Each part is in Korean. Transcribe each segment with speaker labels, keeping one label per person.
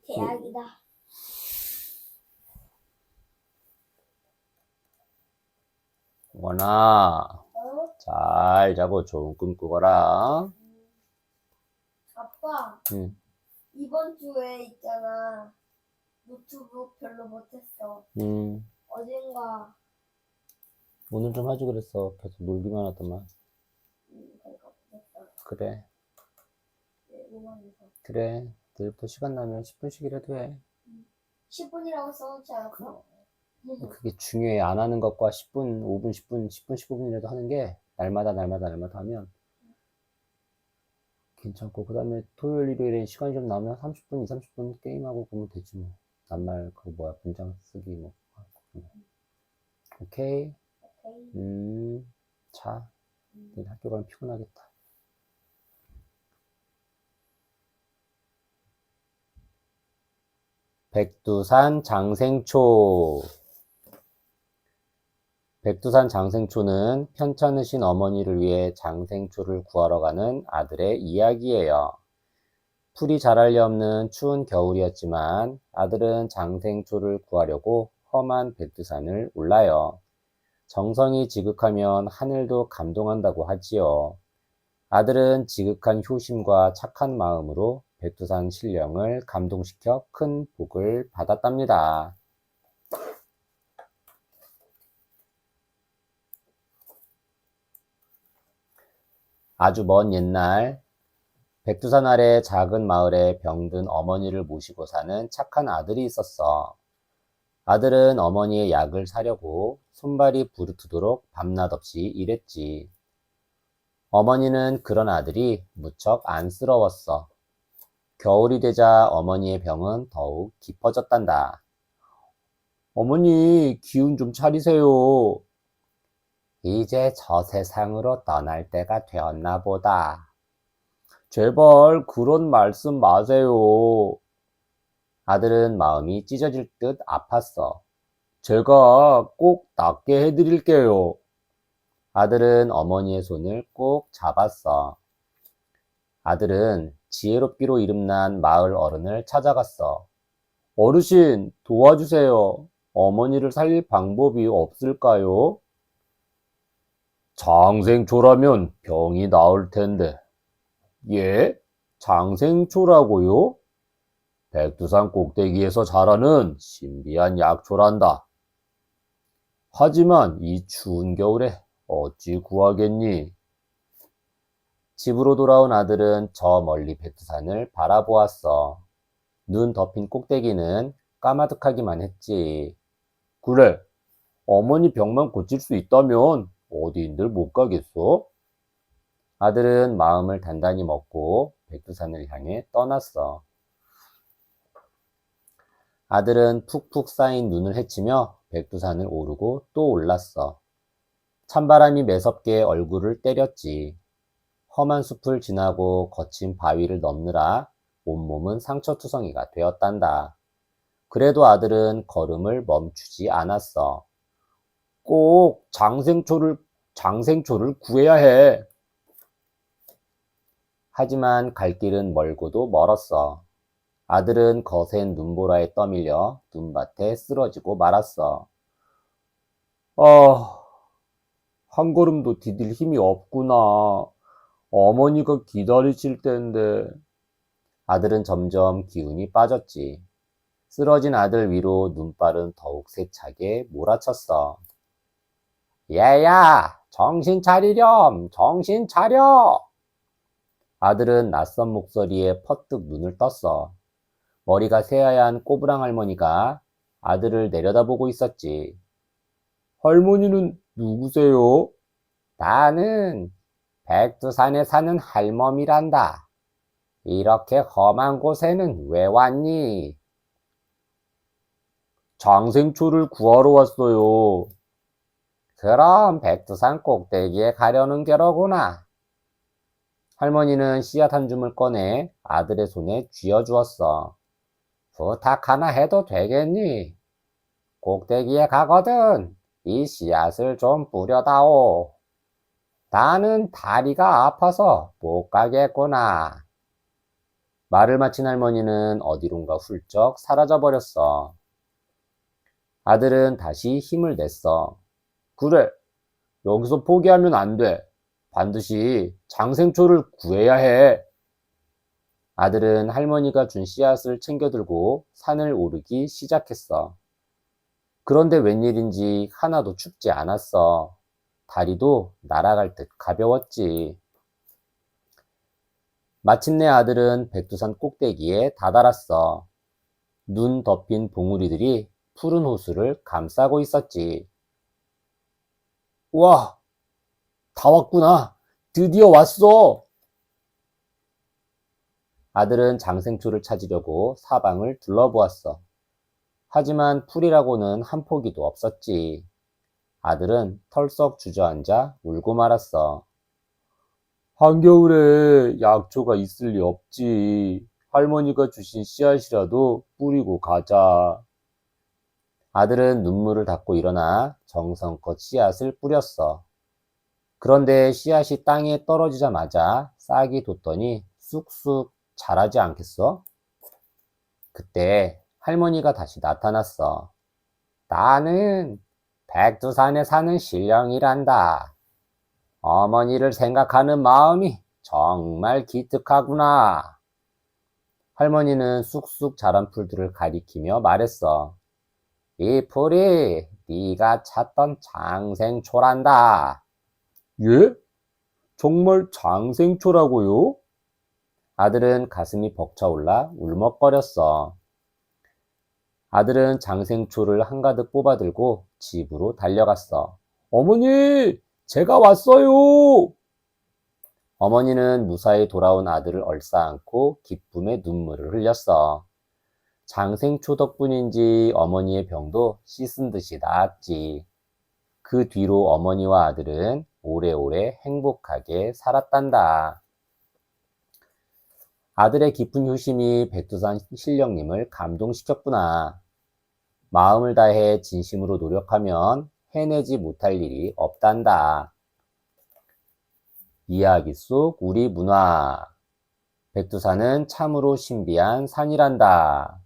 Speaker 1: 대학이다.
Speaker 2: 원아,
Speaker 1: 어?
Speaker 2: 잘 자고 좋은 꿈 꾸거라.
Speaker 1: 아빠,
Speaker 2: 응,
Speaker 1: 이번 주에 있잖아. 노트북 별로 못했어. 어젠가,
Speaker 2: 오늘 좀 하지 그랬어. 계속 놀기만 하더만.
Speaker 1: 그러니까 못했어.
Speaker 2: 그래,
Speaker 1: 오만해서.
Speaker 2: 그래. 내일부터 시간 나면 10분씩이라도 해.
Speaker 1: 10분이라고 써놓지 않았어?
Speaker 2: 그게 중요해. 안 하는 것과 10분, 5분, 10분, 10분, 15분이라도 하는 게 날마다 하면 괜찮고, 그 다음에 토요일, 일요일에 시간이 좀 나면 30분, 2, 30분 게임하고 그러면 되지 뭐. 낱말, 문장 쓰기 뭐. 오케이?
Speaker 1: 오케이.
Speaker 2: 자, 내일 학교 가면 피곤하겠다. 백두산 장생초. 백두산 장생초는 편찮으신 어머니를 위해 장생초를 구하러 가는 아들의 이야기예요. 풀이 자랄 리 없는 추운 겨울이었지만 아들은 장생초를 구하려고 험한 백두산을 올라요. 정성이 지극하면 하늘도 감동한다고 하지요. 아들은 지극한 효심과 착한 마음으로 백두산 신령을 감동시켜 큰 복을 받았답니다. 아주 먼 옛날 백두산 아래 작은 마을에 병든 어머니를 모시고 사는 착한 아들이 있었어. 아들은 어머니의 약을 사려고 손발이 부르트도록 밤낮 없이 일했지. 어머니는 그런 아들이 무척 안쓰러웠어. 겨울이 되자 어머니의 병은 더욱 깊어졌단다. 어머니, 기운 좀 차리세요. 이제 저 세상으로 떠날 때가 되었나 보다. 제발 그런 말씀 마세요. 아들은 마음이 찢어질 듯 아팠어. 제가 꼭 낫게 해드릴게요. 아들은 어머니의 손을 꼭 잡았어. 아들은 지혜롭기로 이름난 마을 어른을 찾아갔어. 어르신, 도와주세요. 어머니를 살릴 방법이 없을까요? 장생초라면 병이 나을 텐데. 예? 장생초라고요? 백두산 꼭대기에서 자라는 신비한 약초란다. 하지만 이 추운 겨울에 어찌 구하겠니? 집으로 돌아온 아들은 저 멀리 백두산을 바라보았어. 눈 덮인 꼭대기는 까마득하기만 했지. 그래, 어머니 병만 고칠 수 있다면 어디인들 못 가겠어? 아들은 마음을 단단히 먹고 백두산을 향해 떠났어. 아들은 푹푹 쌓인 눈을 헤치며 백두산을 오르고 또 올랐어. 찬바람이 매섭게 얼굴을 때렸지. 험한 숲을 지나고 거친 바위를 넘느라 온몸은 상처투성이가 되었단다. 그래도 아들은 걸음을 멈추지 않았어. 꼭 장생초를 구해야 해. 하지만 갈 길은 멀고도 멀었어. 아들은 거센 눈보라에 떠밀려 눈밭에 쓰러지고 말았어. 아, 한 걸음도 디딜 힘이 없구나. 어머니가 기다리실 텐데. 아들은 점점 기운이 빠졌지. 쓰러진 아들 위로 눈발은 더욱 세차게 몰아쳤어. 얘야, 정신 차리렴, 정신 차려! 아들은 낯선 목소리에 퍼뜩 눈을 떴어. 머리가 새하얀 꼬부랑 할머니가 아들을 내려다보고 있었지. 할머니는 누구세요? 나는 백두산에 사는 할멈이란다. 이렇게 험한 곳에는 왜 왔니? 장생초를 구하러 왔어요. 그럼 백두산 꼭대기에 가려는 게로구나. 할머니는 씨앗 한 줌을 꺼내 아들의 손에 쥐어주었어. 부탁 하나 해도 되겠니? 꼭대기에 가거든 이 씨앗을 좀 뿌려다오. 나는 다리가 아파서 못 가겠구나. 말을 마친 할머니는 어디론가 훌쩍 사라져 버렸어. 아들은 다시 힘을 냈어. 그래, 여기서 포기하면 안 돼. 반드시 장생초를 구해야 해. 아들은 할머니가 준 씨앗을 챙겨 들고 산을 오르기 시작했어. 그런데 웬일인지 하나도 춥지 않았어. 다리도 날아갈 듯 가벼웠지. 마침내 아들은 백두산 꼭대기에 다다랐어. 눈 덮인 봉우리들이 푸른 호수를 감싸고 있었지. 와, 다 왔구나. 드디어 왔어. 아들은 장생초를 찾으려고 사방을 둘러보았어. 하지만 풀이라고는 한 포기도 없었지. 아들은 털썩 주저앉아 울고 말았어. 한겨울에 약초가 있을 리 없지. 할머니가 주신 씨앗이라도 뿌리고 가자. 아들은 눈물을 닦고 일어나 정성껏 씨앗을 뿌렸어. 그런데 씨앗이 땅에 떨어지자마자 싹이 돋더니 쑥쑥 자라지 않겠어? 그때 할머니가 다시 나타났어. 나는 백두산에 사는 신령이란다. 어머니를 생각하는 마음이 정말 기특하구나. 할머니는 쑥쑥 자란 풀들을 가리키며 말했어. 이 풀이 네가 찾던 장생초란다. 예? 정말 장생초라고요? 아들은 가슴이 벅차올라 울먹거렸어. 아들은 장생초를 한가득 뽑아들고 집으로 달려갔어. 어머니, 제가 왔어요! 어머니는 무사히 돌아온 아들을 얼싸안고 기쁨의 눈물을 흘렸어. 장생초 덕분인지 어머니의 병도 씻은 듯이 나았지. 그 뒤로 어머니와 아들은 오래오래 행복하게 살았단다. 아들의 깊은 효심이 백두산 신령님을 감동시켰구나. 마음을 다해 진심으로 노력하면 해내지 못할 일이 없단다. 이야기 속 우리 문화. 백두산은 참으로 신비한 산이란다.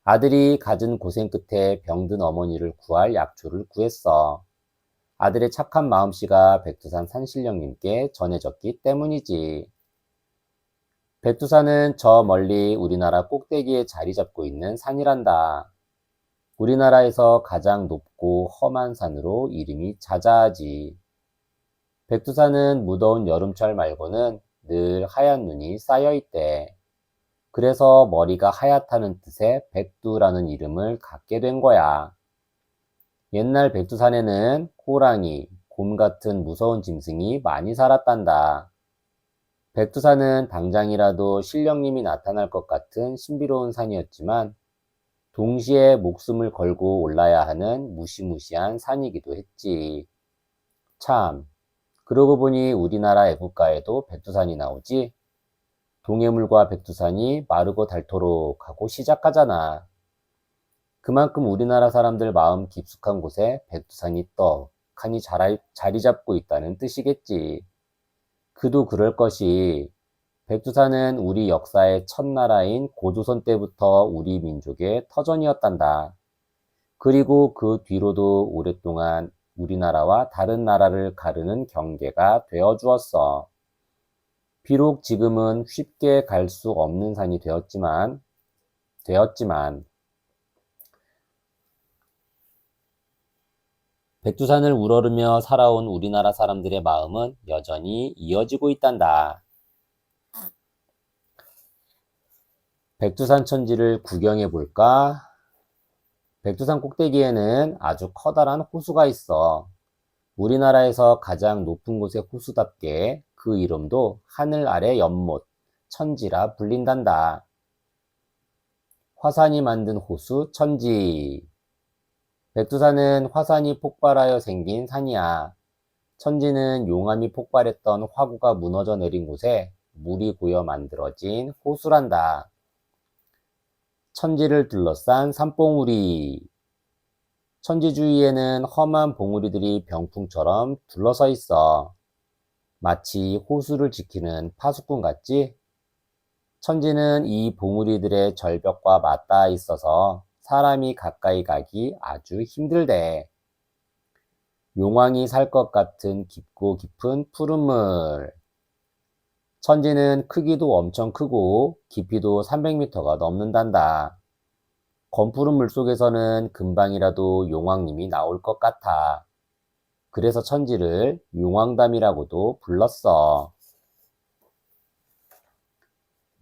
Speaker 2: 아들이 갖은 고생 끝에 병든 어머니를 구할 약초를 구했어. 아들의 착한 마음씨가 백두산 산신령님께 전해졌기 때문이지. 백두산은 저 멀리 우리나라 꼭대기에 자리 잡고 있는 산이란다. 우리나라에서 가장 높고 험한 산으로 이름이 자자하지. 백두산은 무더운 여름철 말고는 늘 하얀 눈이 쌓여 있대. 그래서 머리가 하얗다는 뜻의 백두라는 이름을 갖게 된 거야. 옛날 백두산에는 호랑이, 곰 같은 무서운 짐승이 많이 살았단다. 백두산은 당장이라도 신령님이 나타날 것 같은 신비로운 산이었지만 동시에 목숨을 걸고 올라야 하는 무시무시한 산이기도 했지. 참, 그러고 보니 우리나라 애국가에도 백두산이 나오지? 동해물과 백두산이 마르고 닳도록 하고 시작하잖아. 그만큼 우리나라 사람들 마음 깊숙한 곳에 백두산이 떡하니 자리 잡고 있다는 뜻이겠지. 그도 그럴 것이 백두산은 우리 역사의 첫나라인 고조선 때부터 우리 민족의 터전이었단다. 그리고 그 뒤로도 오랫동안 우리나라와 다른 나라를 가르는 경계가 되어 주었어. 비록 지금은 쉽게 갈 수 없는 산이 되었지만 백두산을 우러르며 살아온 우리나라 사람들의 마음은 여전히 이어지고 있단다. 백두산 천지를 구경해 볼까? 백두산 꼭대기에는 아주 커다란 호수가 있어. 우리나라에서 가장 높은 곳의 호수답게 그 이름도 하늘 아래 연못, 천지라 불린단다. 화산이 만든 호수 천지. 백두산은 화산이 폭발하여 생긴 산이야. 천지는 용암이 폭발했던 화구가 무너져 내린 곳에 물이 고여 만들어진 호수란다. 천지를 둘러싼 산봉우리. 천지 주위에는 험한 봉우리들이 병풍처럼 둘러서 있어. 마치 호수를 지키는 파수꾼 같지? 천지는 이 봉우리들의 절벽과 맞닿아 있어서 사람이 가까이 가기 아주 힘들대. 용왕이 살 것 같은 깊고 깊은 푸른 물. 천지는 크기도 엄청 크고 깊이도 300m가 넘는단다. 검푸른 물속에서는 금방이라도 용왕님이 나올 것 같아. 그래서 천지를 용왕담이라고도 불렀어.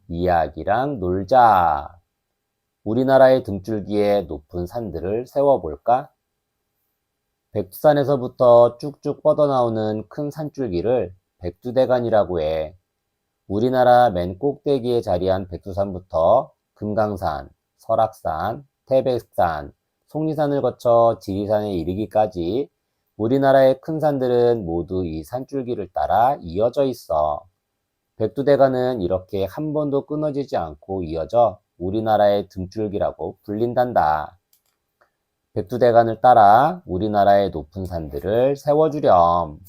Speaker 2: 이야기랑 놀자. 우리나라의 등줄기에 높은 산들을 세워볼까? 백두산에서부터 쭉쭉 뻗어나오는 큰 산줄기를 백두대간이라고 해. 우리나라 맨 꼭대기에 자리한 백두산부터 금강산, 설악산, 태백산, 속리산을 거쳐 지리산에 이르기까지 우리나라의 큰 산들은 모두 이 산줄기를 따라 이어져 있어. 백두대간은 이렇게 한 번도 끊어지지 않고 이어져 우리나라의 등줄기라고 불린단다. 백두대간을 따라 우리나라의 높은 산들을 세워주렴.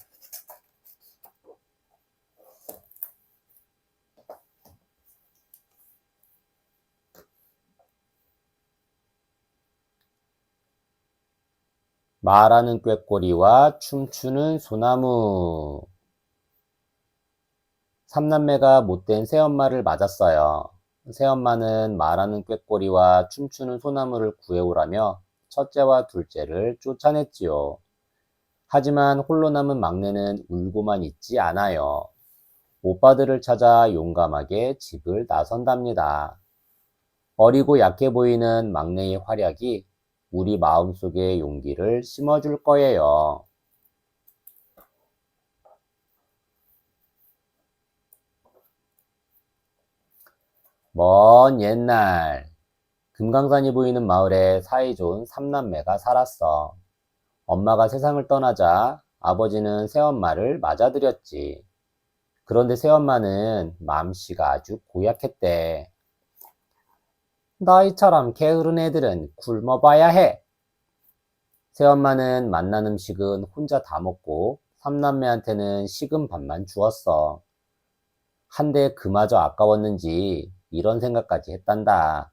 Speaker 2: 말하는 꾀꼬리와 춤추는 소나무. 삼남매가 못된 새엄마를 맞았어요. 새엄마는 말하는 꾀꼬리와 춤추는 소나무를 구해오라며 첫째와 둘째를 쫓아냈지요. 하지만 홀로 남은 막내는 울고만 있지 않아요. 오빠들을 찾아 용감하게 집을 나선답니다. 어리고 약해 보이는 막내의 활약이 우리 마음속에 용기를 심어줄 거예요. 먼 옛날, 금강산이 보이는 마을에 사이좋은 삼남매가 살았어. 엄마가 세상을 떠나자 아버지는 새엄마를 맞아들였지. 그런데 새엄마는 맘씨가 아주 고약했대. 너희처럼 게으른 애들은 굶어봐야 해. 새엄마는 맛난 음식은 혼자 다 먹고 삼남매한테는 식은 밥만 주었어. 한데 그마저 아까웠는지 이런 생각까지 했단다.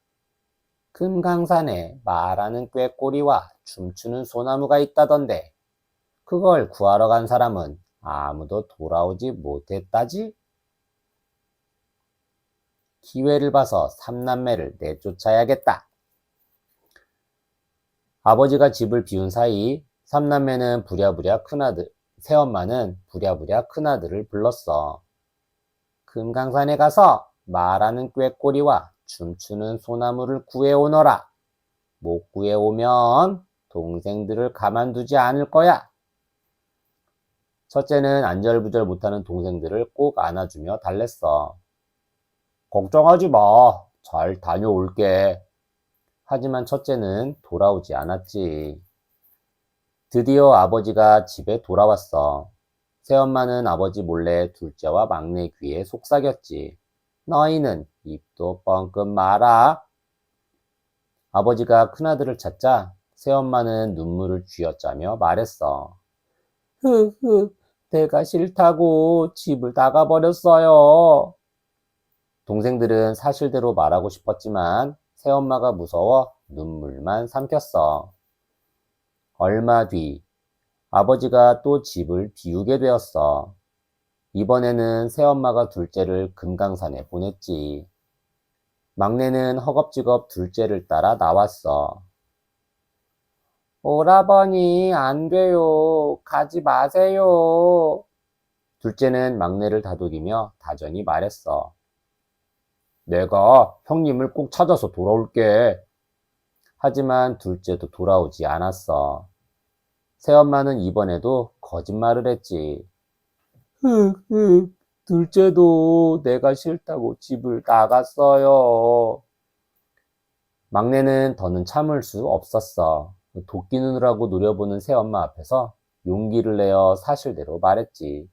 Speaker 2: 금강산에 말하는 꾀꼬리와 춤추는 소나무가 있다던데 그걸 구하러 간 사람은 아무도 돌아오지 못했다지? 기회를 봐서 삼남매를 내쫓아야겠다. 아버지가 집을 비운 사이 삼남매는 부랴부랴 큰아들, 새엄마는 부랴부랴 큰아들을 불렀어. 금강산에 가서 말하는 꾀꼬리와 춤추는 소나무를 구해오너라. 못 구해오면 동생들을 가만두지 않을 거야. 첫째는 안절부절 못하는 동생들을 꼭 안아주며 달랬어. 걱정하지 마. 잘 다녀올게. 하지만 첫째는 돌아오지 않았지. 드디어 아버지가 집에 돌아왔어. 새엄마는 아버지 몰래 둘째와 막내 귀에 속삭였지. 너희는 입도 뻥끗 마라. 아버지가 큰아들을 찾자 새엄마는 눈물을 쥐어짜며 말했어. 흐흐, 내가 싫다고 집을 나가버렸어요. 동생들은 사실대로 말하고 싶었지만 새엄마가 무서워 눈물만 삼켰어. 얼마 뒤 아버지가 또 집을 비우게 되었어. 이번에는 새엄마가 둘째를 금강산에 보냈지. 막내는 허겁지겁 둘째를 따라 나왔어. 오라버니, 안 돼요. 가지 마세요. 둘째는 막내를 다독이며 다정히 말했어. 내가 형님을 꼭 찾아서 돌아올게. 하지만 둘째도 돌아오지 않았어. 새엄마는 이번에도 거짓말을 했지. 둘째도 내가 싫다고 집을 나갔어요. 막내는 더는 참을 수 없었어. 도끼 눈으라고 노려보는 새엄마 앞에서 용기를 내어 사실대로 말했지.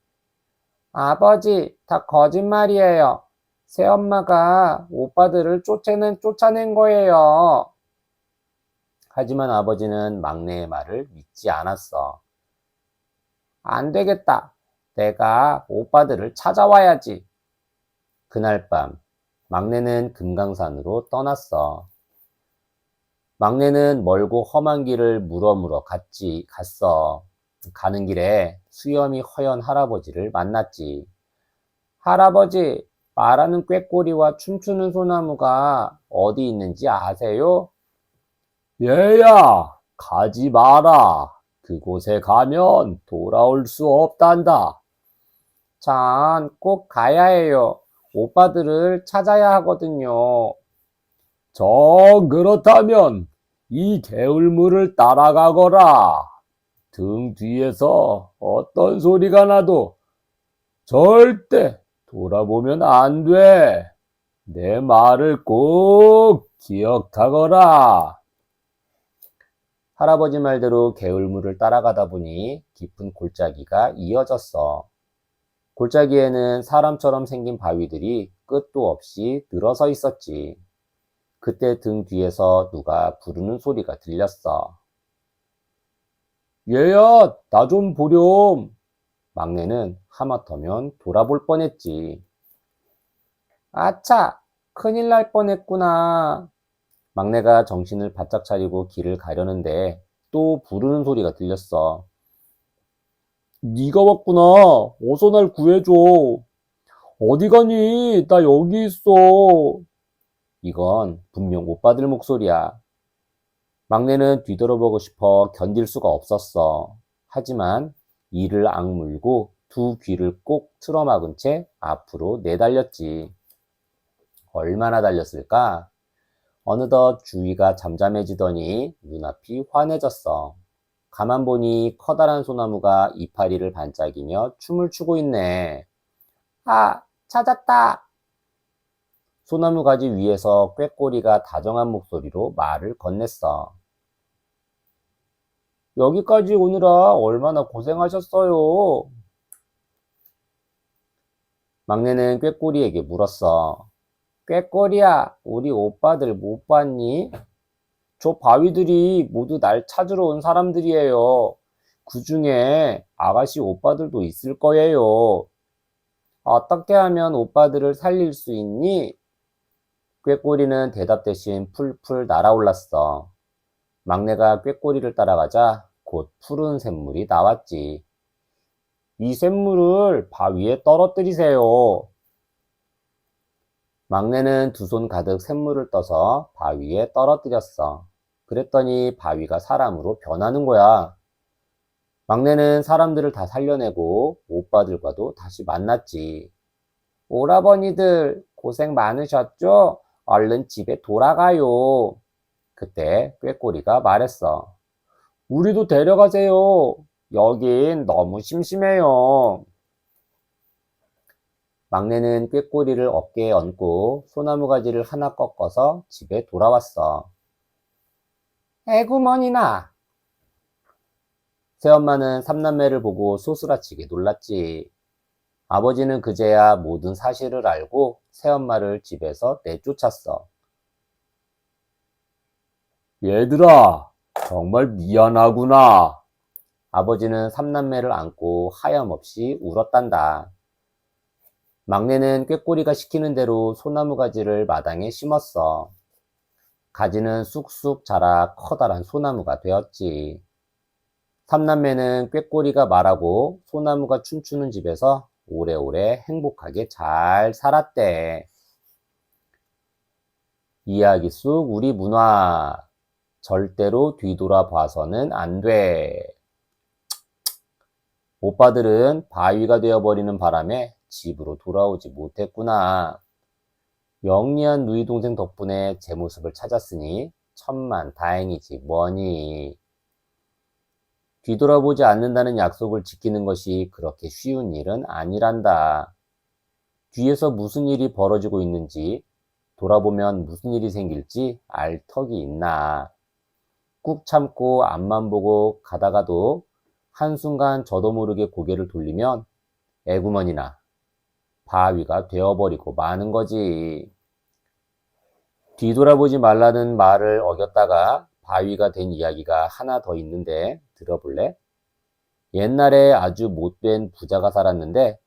Speaker 2: 아버지, 다 거짓말이에요. 새엄마가 오빠들을 쫓아낸 거예요. 하지만 아버지는 막내의 말을 믿지 않았어. 안 되겠다. 내가 오빠들을 찾아와야지. 그날 밤 막내는 금강산으로 떠났어. 막내는 멀고 험한 길을 물어물어 갔어. 가는 길에 수염이 허연 할아버지를 만났지. 할아버지, 말하는 꾀꼬리와 춤추는 소나무가 어디 있는지 아세요? 얘야, 가지 마라. 그곳에 가면 돌아올 수 없단다. 전 꼭 가야 해요. 오빠들을 찾아야 하거든요. 그렇다면 이 개울물을 따라가거라. 등 뒤에서 어떤 소리가 나도 절대 돌아보면 안 돼. 내 말을 꼭 기억하거라. 할아버지 말대로 개울물을 따라가다 보니 깊은 골짜기가 이어졌어. 골짜기에는 사람처럼 생긴 바위들이 끝도 없이 늘어서 있었지. 그때 등 뒤에서 누가 부르는 소리가 들렸어. 얘야, 나 좀 보렴. 막내는 하마터면 돌아볼 뻔했지. 아차, 큰일 날 뻔했구나. 막내가 정신을 바짝 차리고 길을 가려는데 또 부르는 소리가 들렸어. 네가 왔구나. 어서 날 구해줘. 어디 가니? 나 여기 있어. 이건 분명 오빠들 목소리야. 막내는 뒤돌아보고 싶어 견딜 수가 없었어. 하지만 이를 악물고 두 귀를 꼭 틀어막은 채 앞으로 내달렸지. 얼마나 달렸을까? 어느덧 주위가 잠잠해지더니 눈앞이 환해졌어. 가만 보니 커다란 소나무가 이파리를 반짝이며 춤을 추고 있네. 아, 찾았다! 소나무 가지 위에서 꾀꼬리가 다정한 목소리로 말을 건넸어. 여기까지 오느라 얼마나 고생하셨어요. 막내는 꾀꼬리에게 물었어. 꾀꼬리야, 우리 오빠들 못 봤니? 저 바위들이 모두 날 찾으러 온 사람들이에요. 그 중에 아가씨 오빠들도 있을 거예요. 어떻게 하면 오빠들을 살릴 수 있니? 꾀꼬리는 대답 대신 풀풀 날아올랐어. 막내가 꾀꼬리를 따라가자 곧 푸른 샘물이 나왔지. 이 샘물을 바위에 떨어뜨리세요. 막내는 두 손 가득 샘물을 떠서 바위에 떨어뜨렸어. 그랬더니 바위가 사람으로 변하는 거야. 막내는 사람들을 다 살려내고 오빠들과도 다시 만났지. 오라버니들 고생 많으셨죠? 얼른 집에 돌아가요. 그때 꾀꼬리가 말했어. 우리도 데려가세요. 여긴 너무 심심해요. 막내는 꾀꼬리를 어깨에 얹고 소나무 가지를 하나 꺾어서 집에 돌아왔어. 에구머니나! 새엄마는 삼남매를 보고 소스라치게 놀랐지. 아버지는 그제야 모든 사실을 알고 새엄마를 집에서 내쫓았어. 얘들아, 정말 미안하구나. 아버지는 삼남매를 안고 하염없이 울었단다. 막내는 꾀꼬리가 시키는 대로 소나무 가지를 마당에 심었어. 가지는 쑥쑥 자라 커다란 소나무가 되었지. 삼남매는 꾀꼬리가 말하고 소나무가 춤추는 집에서 오래오래 행복하게 잘 살았대. 이야기 속 우리 문화. 절대로 뒤돌아봐서는 안 돼. 오빠들은 바위가 되어버리는 바람에 집으로 돌아오지 못했구나. 영리한 누이 동생 덕분에 제 모습을 찾았으니 천만 다행이지 뭐니. 뒤돌아보지 않는다는 약속을 지키는 것이 그렇게 쉬운 일은 아니란다. 뒤에서 무슨 일이 벌어지고 있는지, 돌아보면 무슨 일이 생길지 알 턱이 있나. 꾹 참고 앞만 보고 가다가도 한순간 저도 모르게 고개를 돌리면 에구머니나 바위가 되어버리고 마는 거지. 뒤돌아보지 말라는 말을 어겼다가 바위가 된 이야기가 하나 더 있는데 들어볼래? 옛날에 아주 못된 부자가 살았는데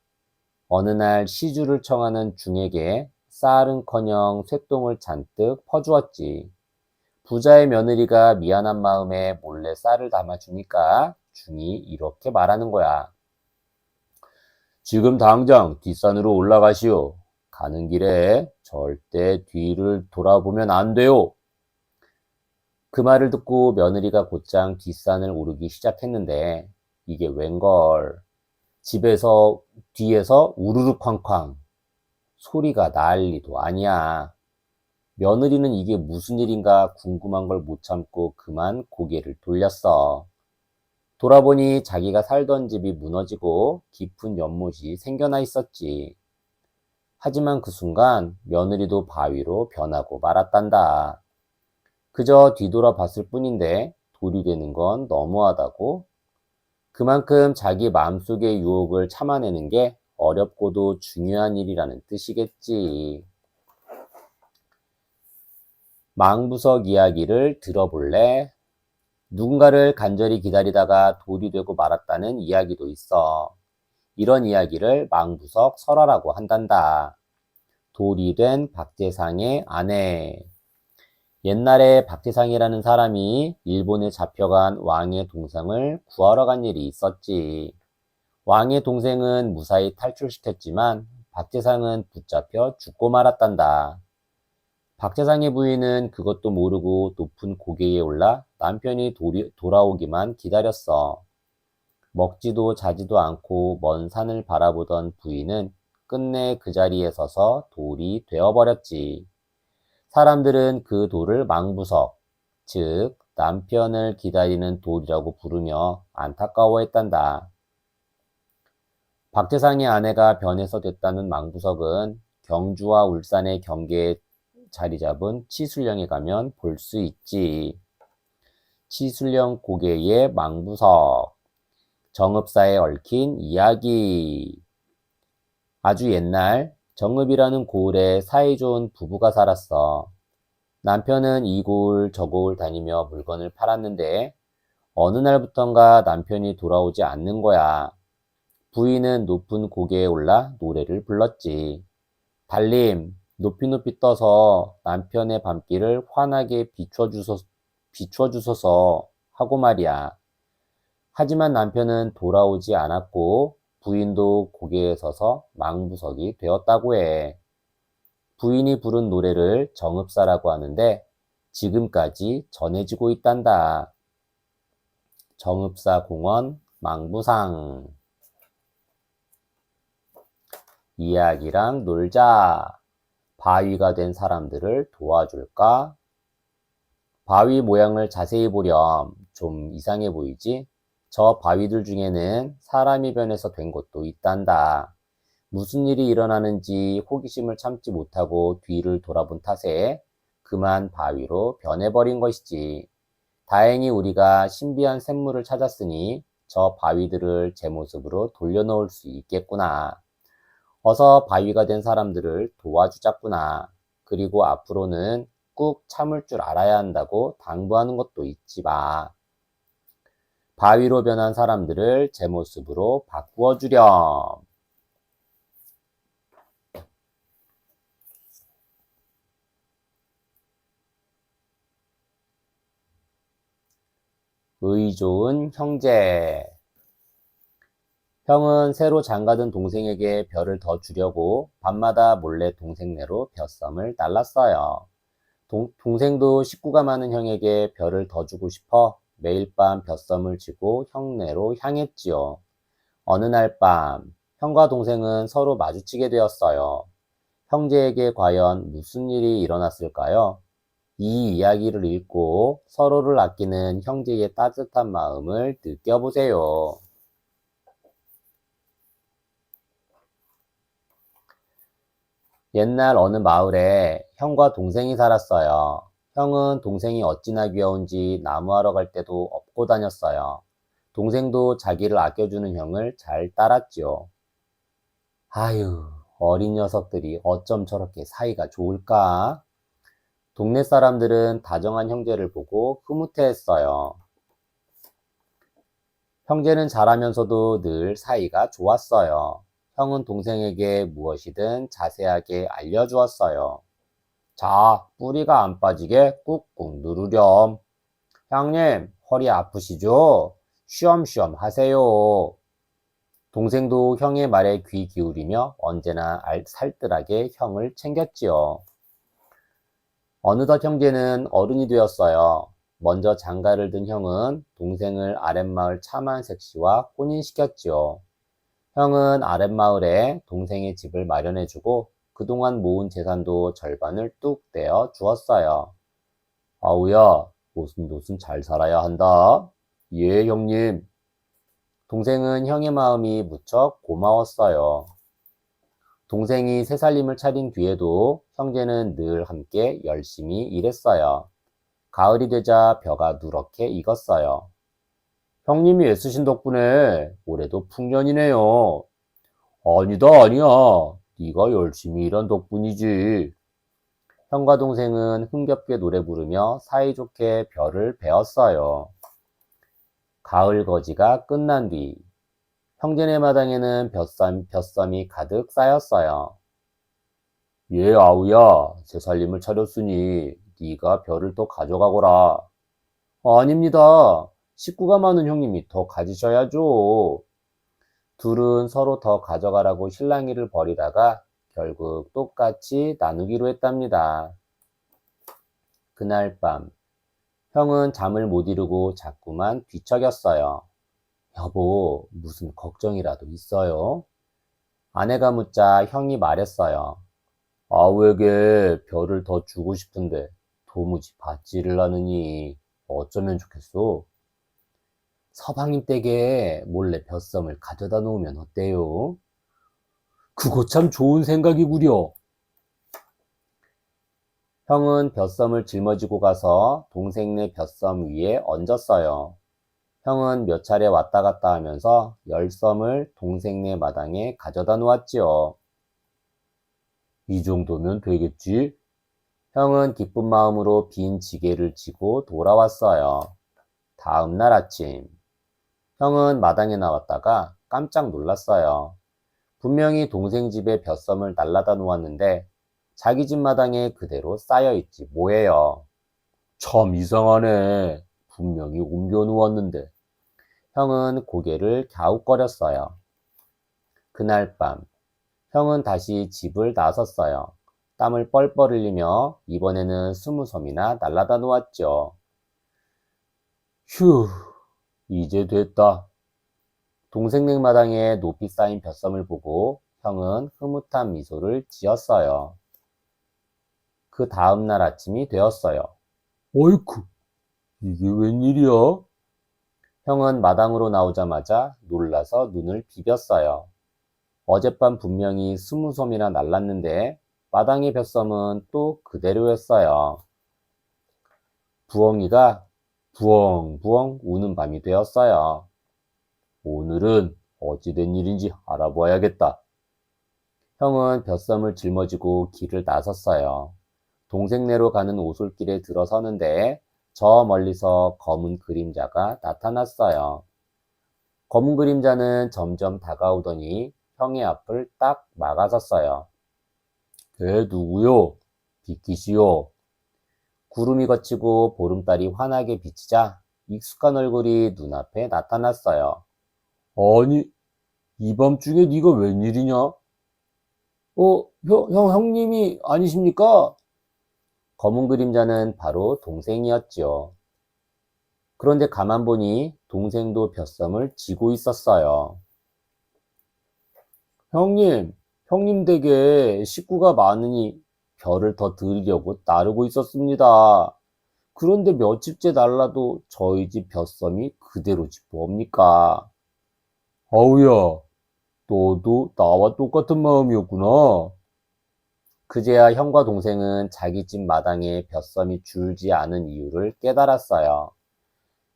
Speaker 2: 어느 날 시주를 청하는 중에게 쌀은커녕 쇠똥을 잔뜩 퍼주었지. 부자의 며느리가 미안한 마음에 몰래 쌀을 담아주니까 중이 이렇게 말하는 거야. 지금 당장 뒷산으로 올라가시오. 가는 길에 절대 뒤를 돌아보면 안 돼요. 그 말을 듣고 며느리가 곧장 뒷산을 오르기 시작했는데 이게 웬걸. 집에서 뒤에서 우르르 쾅쾅 소리가 난리도 아니야. 며느리는 이게 무슨 일인가 궁금한 걸 못 참고 그만 고개를 돌렸어. 돌아보니 자기가 살던 집이 무너지고 깊은 연못이 생겨나 있었지. 하지만 그 순간 며느리도 바위로 변하고 말았단다. 그저 뒤돌아봤을 뿐인데 돌이 되는 건 너무하다고? 그만큼 자기 마음속의 유혹을 참아내는 게 어렵고도 중요한 일이라는 뜻이겠지. 망부석 이야기를 들어볼래? 누군가를 간절히 기다리다가 돌이 되고 말았다는 이야기도 있어. 이런 이야기를 망부석 설화라고 한단다. 돌이 된 박재상의 아내. 옛날에 박재상이라는 사람이 일본에 잡혀간 왕의 동생을 구하러 간 일이 있었지. 왕의 동생은 무사히 탈출시켰지만 박재상은 붙잡혀 죽고 말았단다. 박재상의 부인은 그것도 모르고 높은 고개에 올라 남편이 돌아오기만 기다렸어. 먹지도 자지도 않고 먼 산을 바라보던 부인은 끝내 그 자리에 서서 돌이 되어버렸지. 사람들은 그 돌을 망부석, 즉 남편을 기다리는 돌이라고 부르며 안타까워했단다. 박재상의 아내가 변해서 됐다는 망부석은 경주와 울산의 경계에 자리 잡은 치술령에 가면 볼 수 있지. 치술령 고개의 망부석, 정읍사에 얽힌 이야기. 아주 옛날 정읍이라는 고을에 사이좋은 부부가 살았어. 남편은 이 고을 저 고을 다니며 물건을 팔았는데 어느 날부턴가 남편이 돌아오지 않는 거야. 부인은 높은 고개에 올라 노래를 불렀지. 달님, 높이 높이 떠서 남편의 밤길을 환하게 비춰주소서 하고 말이야. 하지만 남편은 돌아오지 않았고 부인도 고개에 서서 망부석이 되었다고 해. 부인이 부른 노래를 정읍사라고 하는데 지금까지 전해지고 있단다. 정읍사 공원 망부상. 이야기랑 놀자. 바위가 된 사람들을 도와줄까? 바위 모양을 자세히 보렴. 좀 이상해 보이지? 저 바위들 중에는 사람이 변해서 된 것도 있단다. 무슨 일이 일어나는지 호기심을 참지 못하고 뒤를 돌아본 탓에 그만 바위로 변해버린 것이지. 다행히 우리가 신비한 샘물을 찾았으니 저 바위들을 제 모습으로 돌려놓을 수 있겠구나. 어서 바위가 된 사람들을 도와주자꾸나. 그리고 앞으로는 꾹 참을 줄 알아야 한다고 당부하는 것도 잊지 마. 바위로 변한 사람들을 제 모습으로 바꾸어 주렴. 의 좋은 형제. 형은 새로 장가든 동생에게 벼를 더 주려고 밤마다 몰래 동생네로 벼썸을 날랐어요. 동생도 식구가 많은 형에게 벼를 더 주고 싶어 매일 밤 벼썸을 지고 형네로 향했지요. 어느 날 밤, 형과 동생은 서로 마주치게 되었어요. 형제에게 과연 무슨 일이 일어났을까요? 이 이야기를 읽고 서로를 아끼는 형제의 따뜻한 마음을 느껴보세요. 옛날 어느 마을에 형과 동생이 살았어요. 형은 동생이 어찌나 귀여운지 나무하러 갈 때도 업고 다녔어요. 동생도 자기를 아껴주는 형을 잘 따랐지요. 아유, 어린 녀석들이 어쩜 저렇게 사이가 좋을까? 동네 사람들은 다정한 형제를 보고 흐뭇해했어요. 형제는 잘하면서도 늘 사이가 좋았어요. 형은 동생에게 무엇이든 자세하게 알려주었어요. 자, 뿌리가 안 빠지게 꾹꾹 누르렴. 형님, 허리 아프시죠? 쉬엄쉬엄 하세요. 동생도 형의 말에 귀 기울이며 언제나 살뜰하게 형을 챙겼지요. 어느덧 형제는 어른이 되었어요. 먼저 장가를 든 형은 동생을 아랫마을 차만색 씨와 혼인시켰지요. 형은 아랫마을에 동생의 집을 마련해주고 그동안 모은 재산도 절반을 뚝 떼어 주었어요. 아우야, 노순노순 잘 살아야 한다. 예, 형님. 동생은 형의 마음이 무척 고마웠어요. 동생이 새살림을 차린 뒤에도 형제는 늘 함께 열심히 일했어요. 가을이 되자 벼가 누렇게 익었어요. 형님이 애쓰신 덕분에 올해도 풍년이네요. 아니다, 아니야. 네가 열심히 일한 덕분이지. 형과 동생은 흥겹게 노래 부르며 사이좋게 벼를 베었어요. 가을 거지가 끝난 뒤 형제네 마당에는 벼쌈이 가득 쌓였어요. 예, 아우야, 새살림을 차렸으니 네가 벼를 더 가져가거라. 아닙니다. 식구가 많은 형님이 더 가지셔야죠. 둘은 서로 더 가져가라고 실랑이를 벌이다가 결국 똑같이 나누기로 했답니다. 그날 밤, 형은 잠을 못 이루고 자꾸만 뒤척였어요. 여보, 무슨 걱정이라도 있어요? 아내가 묻자 형이 말했어요. 아우에게 별을 더 주고 싶은데 도무지 받지를 않으니 어쩌면 좋겠소? 서방님 댁에 몰래 벼썸을 가져다 놓으면 어때요? 그거 참 좋은 생각이구려. 형은 벼썸을 짊어지고 가서 동생네 벼썸 위에 얹었어요. 형은 몇 차례 왔다 갔다 하면서 열섬을 동생네 마당에 가져다 놓았지요. 이 정도면 되겠지? 형은 기쁜 마음으로 빈 지게를 지고 돌아왔어요. 다음 날 아침, 형은 마당에 나왔다가 깜짝 놀랐어요. 분명히 동생 집에 벼썸을 날라다 놓았는데 자기 집 마당에 그대로 쌓여있지 뭐예요. 참 이상하네. 분명히 옮겨 놓았는데. 형은 고개를 갸웃거렸어요. 그날 밤, 형은 다시 집을 나섰어요. 땀을 뻘뻘 흘리며 이번에는 20섬이나 날라다 놓았죠. 휴, 이제 됐다. 동생네 마당에 높이 쌓인 벼썸을 보고 형은 흐뭇한 미소를 지었어요. 그 다음 날 아침이 되었어요. 어이쿠, 이게 웬일이야? 형은 마당으로 나오자마자 놀라서 눈을 비볐어요. 어젯밤 분명히 20솜이나 날랐는데 마당의 벼썸은 또 그대로였어요. 부엉이가 부엉부엉 우는 밤이 되었어요. 오늘은 어찌된 일인지 알아봐야겠다. 형은 벼썸을 짊어지고 길을 나섰어요. 동생네로 가는 오솔길에 들어서는데 저 멀리서 검은 그림자가 나타났어요. 검은 그림자는 점점 다가오더니 형의 앞을 딱 막아섰어요. 그 누구요? 비키시오. 구름이 걷히고 보름달이 환하게 비치자 익숙한 얼굴이 눈앞에 나타났어요. 아니, 이 밤중에 네가 웬일이냐? 형님이 아니십니까? 검은 그림자는 바로 동생이었지요. 그런데 가만 보니 동생도 벼썸을 지고 있었어요. 형님 댁에 식구가 많으니 별을 더 드리려고 나르고 있었습니다. 그런데 며칠째 날라도 저희 집 벼썸이 그대로지 뭡니까? 아우야, 너도 나와 똑같은 마음이었구나. 그제야 형과 동생은 자기 집 마당에 벼썸이 줄지 않은 이유를 깨달았어요.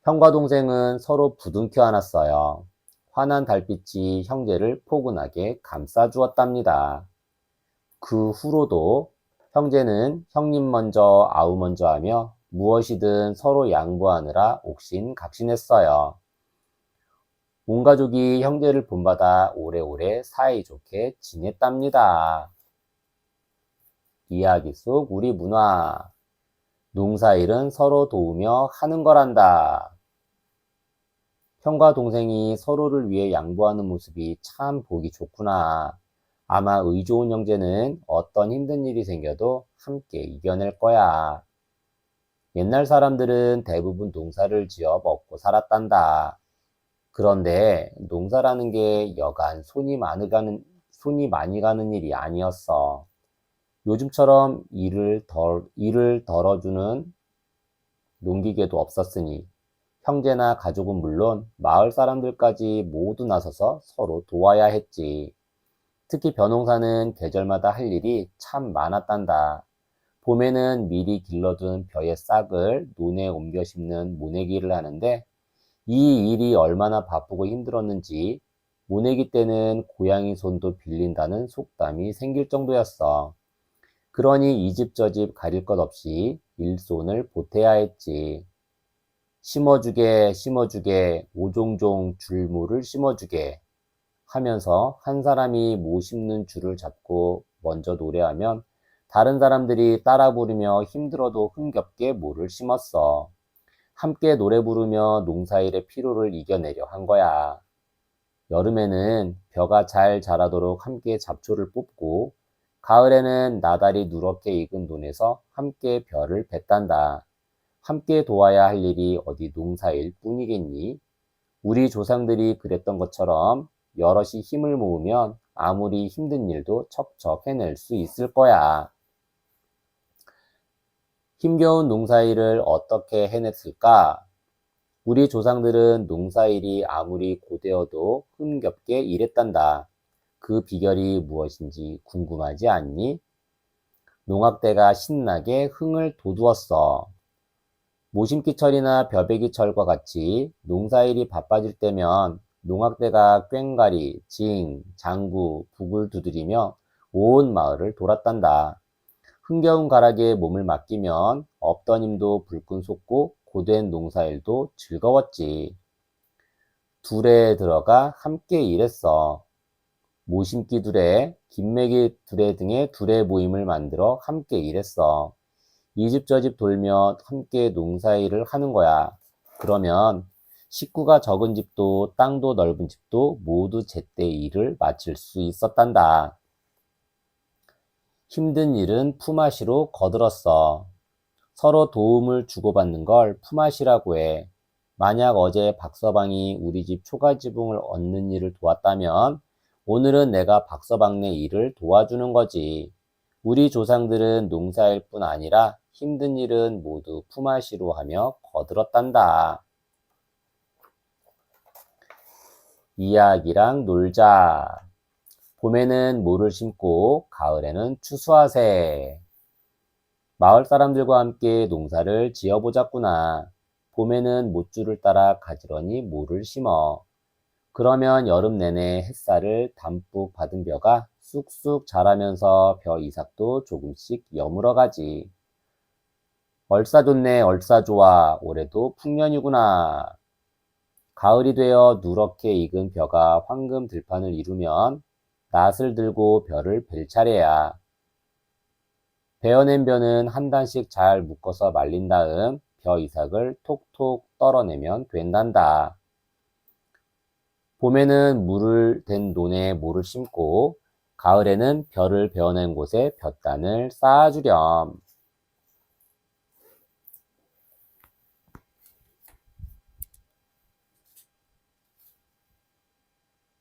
Speaker 2: 형과 동생은 서로 부둥켜 안았어요. 환한 달빛이 형제를 포근하게 감싸주었답니다. 그 후로도 형제는 형님 먼저 아우 먼저 하며 무엇이든 서로 양보하느라 옥신각신했어요. 온 가족이 형제를 본받아 오래오래 사이좋게 지냈답니다. 이야기 속 우리 문화. 농사일은 서로 도우며 하는 거란다. 형과 동생이 서로를 위해 양보하는 모습이 참 보기 좋구나. 아마 의 좋은 형제는 어떤 힘든 일이 생겨도 함께 이겨낼 거야. 옛날 사람들은 대부분 농사를 지어 먹고 살았단다. 그런데 농사라는 게 여간 손이 많이 가는 일이 아니었어. 요즘처럼 일을 덜어주는 농기계도 없었으니 형제나 가족은 물론 마을 사람들까지 모두 나서서 서로 도와야 했지. 특히 벼농사는 계절마다 할 일이 참 많았단다. 봄에는 미리 길러둔 벼의 싹을 논에 옮겨 심는 모내기를 하는데 이 일이 얼마나 바쁘고 힘들었는지 모내기 때는 고양이 손도 빌린다는 속담이 생길 정도였어. 그러니 이 집 저 집 가릴 것 없이 일손을 보태야 했지. 심어주게 오종종 줄무를 심어주게 하면서 한 사람이 모 심는 줄을 잡고 먼저 노래하면 다른 사람들이 따라 부르며 힘들어도 흥겹게 모를 심었어. 함께 노래 부르며 농사일의 피로를 이겨내려 한 거야. 여름에는 벼가 잘 자라도록 함께 잡초를 뽑고 가을에는 나달이 누렇게 익은 논에서 함께 벼를 뱉단다. 함께 도와야 할 일이 어디 농사일 뿐이겠니? 우리 조상들이 그랬던 것처럼 여럿이 힘을 모으면 아무리 힘든 일도 척척 해낼 수 있을 거야. 힘겨운 농사일을 어떻게 해냈을까? 우리 조상들은 농사일이 아무리 고되어도 흥겹게 일했단다. 그 비결이 무엇인지 궁금하지 않니? 농악대가 신나게 흥을 돋우었어. 모심기철이나 벼베기철과 같이 농사일이 바빠질 때면 농악대가 꽹과리, 징, 장구, 북을 두드리며 온 마을을 돌았단다. 흥겨운 가락에 몸을 맡기면 없던 힘도 불끈 솟고 고된 농사일도 즐거웠지. 둘에 들어가 함께 일했어. 모심기 둘에, 김매기 둘에 등의 둘의 모임을 만들어 함께 일했어. 이 집 저 집 돌며 함께 농사일을 하는 거야. 그러면 식구가 적은 집도 땅도 넓은 집도 모두 제때 일을 마칠 수 있었단다. 힘든 일은 품앗이로 거들었어. 서로 도움을 주고받는 걸 품앗이라고 해. 만약 어제 박서방이 우리 집 초가지붕을 얻는 일을 도왔다면 오늘은 내가 박서방네 일을 도와주는 거지. 우리 조상들은 농사일 뿐 아니라 힘든 일은 모두 품앗이로 하며 거들었단다. 이야기랑 놀자. 봄에는 모를 심고 가을에는 추수하세. 마을 사람들과 함께 농사를 지어보자꾸나. 봄에는 못줄을 따라 가지런히 모를 심어. 그러면 여름 내내 햇살을 담뿍 받은 벼가 쑥쑥 자라면서 벼 이삭도 조금씩 여물어가지. 얼싸 좋네 얼싸 좋아 올해도 풍년이구나. 가을이 되어 누렇게 익은 벼가 황금 들판을 이루면 낫을 들고 벼를 벨 차례야. 베어낸 벼는 한 단씩 잘 묶어서 말린 다음 벼 이삭을 톡톡 떨어내면 된단다. 봄에는 물을 댄 논에 모를 심고 가을에는 벼를 베어낸 곳에 벼단을 쌓아주렴.